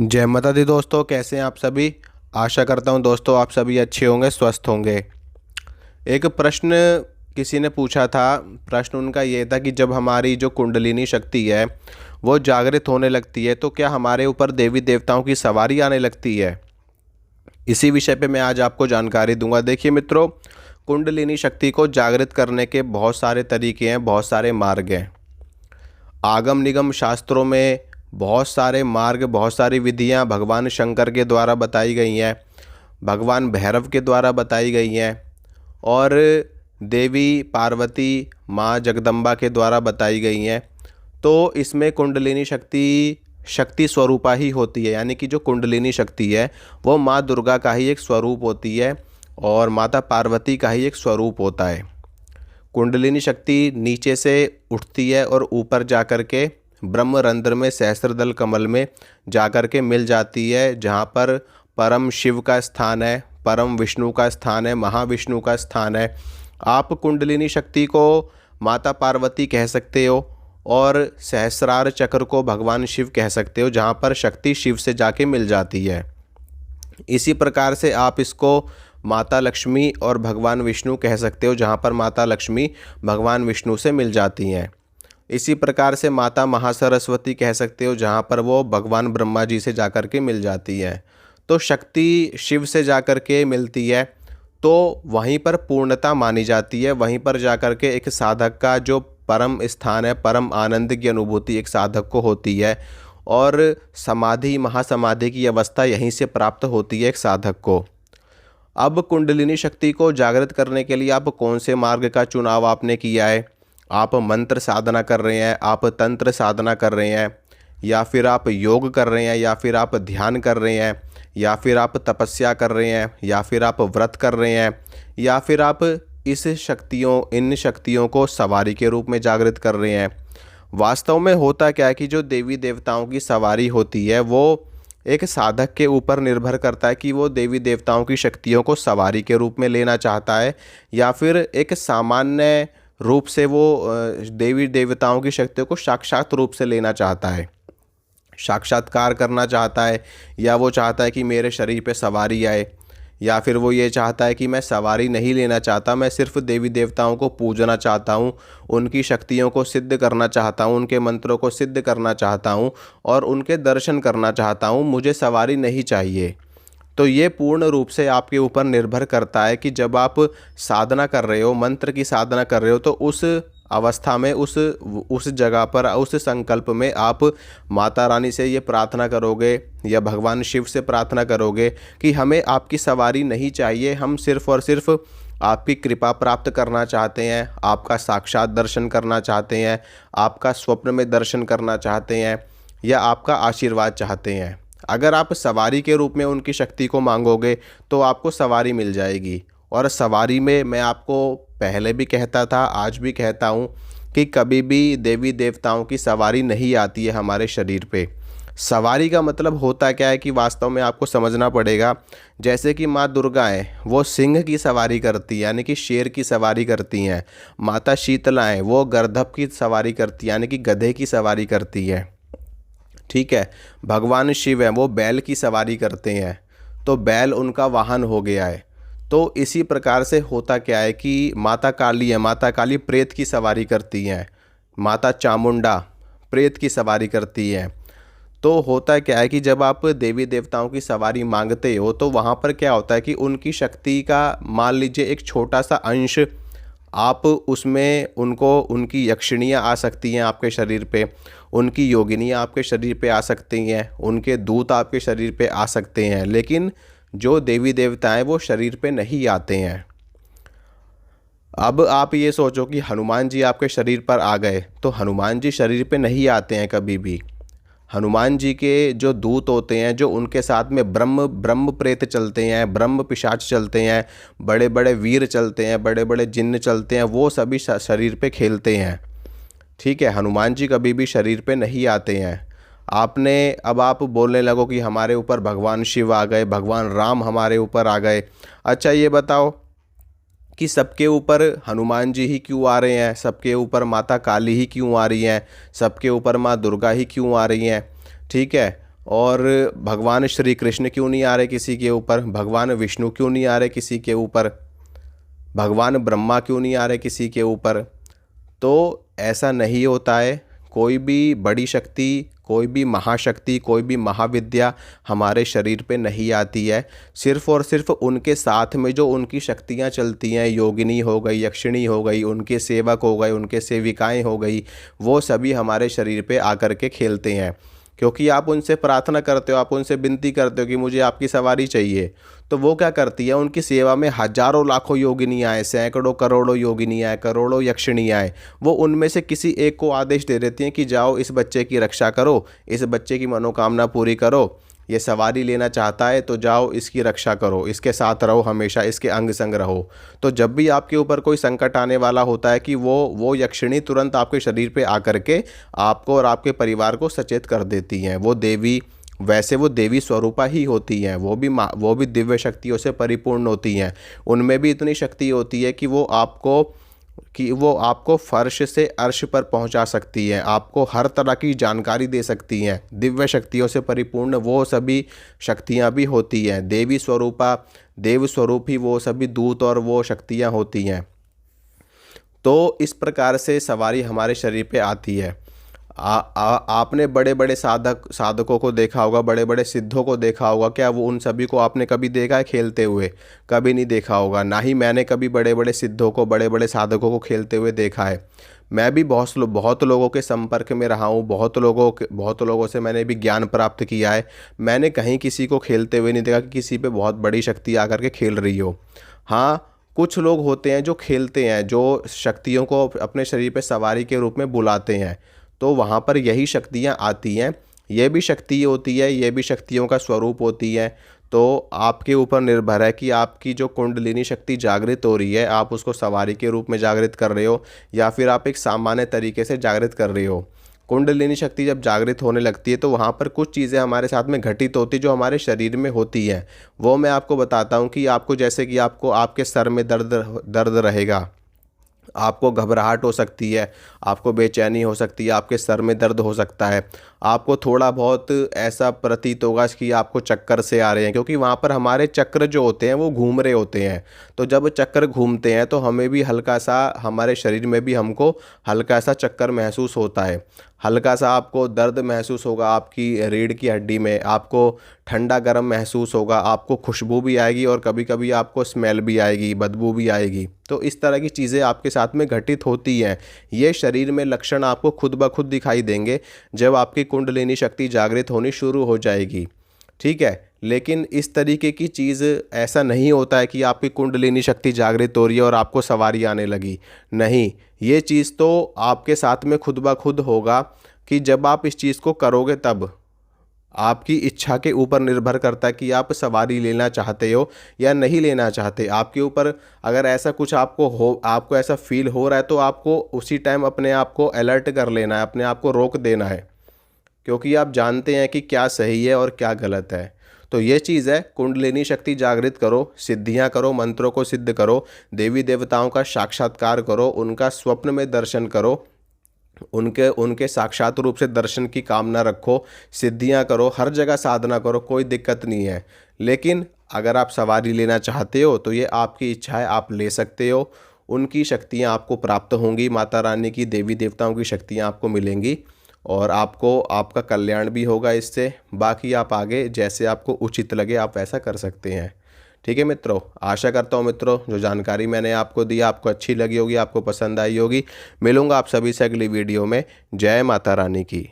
जय माता दी दोस्तों, कैसे हैं आप सभी। आशा करता हूं दोस्तों आप सभी अच्छे होंगे, स्वस्थ होंगे। एक प्रश्न किसी ने पूछा था। प्रश्न उनका ये था कि जब हमारी जो कुंडलिनी शक्ति है वो जागृत होने लगती है तो क्या हमारे ऊपर देवी देवताओं की सवारी आने लगती है। इसी विषय पे मैं आज आपको जानकारी दूंगा। देखिए मित्रों, कुंडलिनी शक्ति को जागृत करने के बहुत सारे तरीके हैं, बहुत सारे मार्ग हैं। आगम निगम शास्त्रों में बहुत सारे मार्ग, बहुत सारी विधियां भगवान शंकर के द्वारा बताई गई हैं, भगवान भैरव के द्वारा बताई गई हैं और देवी पार्वती माँ जगदम्बा के द्वारा बताई गई हैं। तो इसमें कुंडलिनी शक्ति शक्ति स्वरूपा ही होती है, यानी कि जो कुंडलिनी शक्ति है वो माँ दुर्गा का ही एक स्वरूप होती है और माता पार्वती का ही एक स्वरूप होता है। कुंडलिनी शक्ति नीचे से उठती है और ऊपर जाकर के ब्रह्मरंध्र में, सहस्त्रदल कमल में जाकर के मिल जाती है, जहाँ पर परम शिव का स्थान है, परम विष्णु का स्थान है, महाविष्णु का स्थान है। आप कुंडलिनी शक्ति को माता पार्वती कह सकते हो और सहस्रार चक्र को भगवान शिव कह सकते हो, जहाँ पर शक्ति शिव से जाके मिल जाती है। इसी प्रकार से आप इसको माता लक्ष्मी और भगवान विष्णु कह सकते हो, जहाँ पर माता लक्ष्मी भगवान विष्णु से मिल जाती हैं। इसी प्रकार से माता महासरस्वती कह सकते हो, जहाँ पर वो भगवान ब्रह्मा जी से जाकर के मिल जाती है। तो शक्ति शिव से जाकर के मिलती है तो वहीं पर पूर्णता मानी जाती है। वहीं पर जाकर के एक साधक का जो परम स्थान है, परम आनंद की अनुभूति एक साधक को होती है और समाधि, महासमाधि की अवस्था यहीं से प्राप्त होती है एक साधक को। अब कुंडलिनी शक्ति को जागृत करने के लिए आप कौन से मार्ग का चुनाव आपने किया है। आप मंत्र साधना कर रहे हैं, आप तंत्र साधना कर रहे हैं, या फिर आप योग कर रहे हैं, या फिर आप ध्यान कर रहे हैं, या फिर आप तपस्या कर रहे हैं, या फिर आप व्रत कर रहे हैं, या फिर आप इन शक्तियों को सवारी के रूप में जागृत कर रहे हैं। वास्तव में होता क्या है कि जो देवी देवताओं की सवारी होती है वो एक साधक के ऊपर निर्भर करता है कि वो देवी देवताओं की शक्तियों को सवारी के रूप में लेना चाहता है या फिर एक सामान्य रूप से वो देवी देवताओं की शक्तियों को साक्षात रूप से लेना चाहता है, साक्षात्कार करना चाहता है, या वो चाहता है कि मेरे शरीर पे सवारी आए, या फिर वो ये चाहता है कि मैं सवारी नहीं लेना चाहता, मैं सिर्फ देवी देवताओं को पूजना चाहता हूँ, उनकी शक्तियों को सिद्ध करना चाहता हूँ, उनके मंत्रों को सिद्ध करना चाहता हूँ और उनके दर्शन करना चाहता हूँ, मुझे सवारी नहीं चाहिए। तो ये पूर्ण रूप से आपके ऊपर निर्भर करता है कि जब आप साधना कर रहे हो, मंत्र की साधना कर रहे हो, तो उस अवस्था में, उस जगह पर, उस संकल्प में आप माता रानी से ये प्रार्थना करोगे या भगवान शिव से प्रार्थना करोगे कि हमें आपकी सवारी नहीं चाहिए, हम सिर्फ़ और सिर्फ आपकी कृपा प्राप्त करना चाहते हैं, आपका साक्षात दर्शन करना चाहते हैं, आपका स्वप्न में दर्शन करना चाहते हैं या आपका आशीर्वाद चाहते हैं। अगर आप सवारी के रूप में उनकी शक्ति को मांगोगे तो आपको सवारी मिल जाएगी। और सवारी में मैं आपको पहले भी कहता था, आज भी कहता हूँ कि कभी भी देवी देवताओं की सवारी नहीं आती है हमारे शरीर पे। सवारी का मतलब होता क्या है कि वास्तव में आपको समझना पड़ेगा। जैसे कि माँ दुर्गा है, वो सिंह की सवारी करती है, यानी कि शेर की सवारी करती हैं। माता शीतला है, वो गर्दभ की सवारी करती है, यानी कि गधे की सवारी करती है। ठीक है। भगवान शिव है, वो बैल की सवारी करते हैं, तो बैल उनका वाहन हो गया है। तो इसी प्रकार से होता क्या है कि माता काली है, माता काली प्रेत की सवारी करती हैं, माता चामुंडा प्रेत की सवारी करती हैं। तो होता क्या है कि जब आप देवी देवताओं की सवारी मांगते हो तो वहाँ पर क्या होता है कि उनकी शक्ति का मान लीजिए एक छोटा सा अंश आप उसमें उनको, उनकी यक्षिणियाँ आ सकती हैं आपके शरीर पे, उनकी योगिनियाँ आपके शरीर पे आ सकती हैं, उनके दूत आपके शरीर पे आ सकते हैं, लेकिन जो देवी देवता हैं वो शरीर पे नहीं आते हैं। अब आप ये सोचो कि हनुमान जी आपके शरीर पर आ गए, तो हनुमान जी शरीर पे नहीं आते हैं कभी भी। हनुमान जी के जो दूत होते हैं, जो उनके साथ में ब्रह्म प्रेत चलते हैं, ब्रह्म पिशाच चलते हैं, बड़े बड़े वीर चलते हैं, बड़े बड़े जिन्न चलते हैं, वो सभी शरीर पे खेलते हैं। ठीक है, हनुमान जी कभी भी शरीर पे नहीं आते हैं। अब आप बोलने लगो कि हमारे ऊपर भगवान शिव आ गए, भगवान राम हमारे ऊपर आ गए। अच्छा ये बताओ कि सबके ऊपर हनुमान जी ही क्यों आ रहे हैं, सबके ऊपर माता काली ही क्यों आ रही हैं, सबके ऊपर माँ दुर्गा ही क्यों आ रही हैं। ठीक है। और भगवान श्री कृष्ण क्यों नहीं आ रहे किसी के ऊपर, भगवान विष्णु क्यों नहीं आ रहे किसी के ऊपर, भगवान ब्रह्मा क्यों नहीं आ रहे किसी के ऊपर। तो ऐसा नहीं होता है। कोई भी बड़ी शक्ति, कोई भी महाशक्ति, कोई भी महाविद्या हमारे शरीर पे नहीं आती है। सिर्फ़ और सिर्फ उनके साथ में जो उनकी शक्तियाँ चलती हैं, योगिनी हो गई, यक्षिणी हो गई, उनके सेवक हो गए, उनके सेविकाएं हो गई, वो सभी हमारे शरीर पे आकर के खेलते हैं। क्योंकि आप उनसे प्रार्थना करते हो, आप उनसे विनती करते हो कि मुझे आपकी सवारी चाहिए, तो वो क्या करती है, उनकी सेवा में हजारों लाखों योगिनियाँ आए, सैकड़ों करोड़ों योगिनियाँ आए, करोड़ों यक्षिणियाँ आए। वो उनमें से किसी एक को आदेश दे देती हैं कि जाओ इस बच्चे की रक्षा करो, इस बच्चे की मनोकामना पूरी करो, ये सवारी लेना चाहता है तो जाओ इसकी रक्षा करो, इसके साथ रहो, हमेशा इसके अंग संग रहो। तो जब भी आपके ऊपर कोई संकट आने वाला होता है कि वो यक्षिणी तुरंत आपके शरीर पे आकर के आपको और आपके परिवार को सचेत कर देती हैं। वो देवी, वैसे वो देवी स्वरूपा ही होती हैं, वो भी दिव्य शक्तियों से परिपूर्ण होती हैं। उनमें भी इतनी शक्ति होती है कि वो आपको फर्श से अर्श पर पहुंचा सकती है, आपको हर तरह की जानकारी दे सकती हैं। दिव्य शक्तियों से परिपूर्ण वो सभी शक्तियां भी होती हैं। देवी स्वरूपा, देव स्वरूप ही वो सभी दूत और वो शक्तियां होती हैं। तो इस प्रकार से सवारी हमारे शरीर पे आती है। आपने बड़े बड़े साधकों को देखा होगा, बड़े बड़े सिद्धों को देखा होगा, क्या वो उन सभी को आपने कभी देखा है खेलते हुए? कभी नहीं देखा होगा। ना ही मैंने कभी बड़े बड़े सिद्धों को, बड़े बड़े साधकों को खेलते हुए देखा है। मैं भी बहुत लोगों के संपर्क में रहा हूँ, बहुत लोगों से मैंने भी ज्ञान प्राप्त किया है। मैंने कहीं किसी को खेलते हुए नहीं देखा कि किसी पे बहुत बड़ी शक्ति आकर के खेल रही हो। हाँ, कुछ लोग होते हैं जो खेलते हैं, जो शक्तियों को अपने शरीर पे सवारी के रूप में बुलाते हैं, तो वहाँ पर यही शक्तियाँ आती हैं। ये भी शक्ति होती है, ये भी शक्तियों का स्वरूप होती है। तो आपके ऊपर निर्भर है कि आपकी जो कुंडलिनी शक्ति जागृत हो रही है, आप उसको सवारी के रूप में जागृत कर रहे हो या फिर आप एक सामान्य तरीके से जागृत कर रहे हो। कुंडलिनी शक्ति जब जागृत होने लगती है तो वहाँ पर कुछ चीज़ें हमारे साथ में घटित होती जो हमारे शरीर में होती हैं। वो मैं आपको बताता हूँ कि आपको, जैसे कि आपको आपके सर में दर्द रहेगा, आपको घबराहट हो सकती है, आपको बेचैनी हो सकती है, आपके सर में दर्द हो सकता है, आपको थोड़ा बहुत ऐसा प्रतीत होगा कि आपको चक्कर से आ रहे हैं, क्योंकि वहाँ पर हमारे चक्र जो होते हैं वो घूम रहे होते हैं। तो जब चक्कर घूमते हैं तो हमें भी हल्का सा, हमारे शरीर में भी हमको हल्का सा चक्कर महसूस होता है, हल्का सा आपको दर्द महसूस होगा आपकी रीढ़ की हड्डी में, आपको ठंडा गर्म महसूस होगा, आपको खुशबू भी आएगी और कभी कभी आपको स्मेल भी आएगी, बदबू भी आएगी। तो इस तरह की चीज़ें आपके साथ में घटित होती हैं। ये शरीर में लक्षण आपको खुद ब खुद दिखाई देंगे जब आपकी कुंडलिनी शक्ति जागृत होनी शुरू हो जाएगी। ठीक है, लेकिन इस तरीके की चीज़ ऐसा नहीं होता है कि आपकी कुंडलिनी शक्ति जागृत हो रही है और आपको सवारी आने लगी। नहीं, ये चीज़ तो आपके साथ में खुद ब खुद होगा कि जब आप इस चीज़ को करोगे तब। आपकी इच्छा के ऊपर निर्भर करता है कि आप सवारी लेना चाहते हो या नहीं लेना चाहते। आपके ऊपर अगर ऐसा कुछ आपको ऐसा फील हो रहा है तो आपको उसी टाइम अपने आप को अलर्ट कर लेना है, अपने आप को रोक देना है, क्योंकि आप जानते हैं कि क्या सही है और क्या गलत है। तो ये चीज़ है, कुंडलिनी शक्ति जागृत करो, सिद्धियां करो, मंत्रों को सिद्ध करो, देवी देवताओं का साक्षात्कार करो, उनका स्वप्न में दर्शन करो, उनके साक्षात रूप से दर्शन की कामना रखो, सिद्धियां करो, हर जगह साधना करो, कोई दिक्कत नहीं है। लेकिन अगर आप सवारी लेना चाहते हो तो ये आपकी इच्छा है, आप ले सकते हो। उनकी शक्तियां आपको प्राप्त होंगी, माता रानी की, देवी देवताओं की शक्तियां आपको मिलेंगी और आपको आपका कल्याण भी होगा इससे। बाकी आप आगे जैसे आपको उचित लगे आप वैसा कर सकते हैं। ठीक है मित्रों, आशा करता हूँ मित्रों जो जानकारी मैंने आपको दी आपको अच्छी लगी होगी, आपको पसंद आई होगी। मिलूंगा आप सभी से अगली वीडियो में। जय माता रानी की।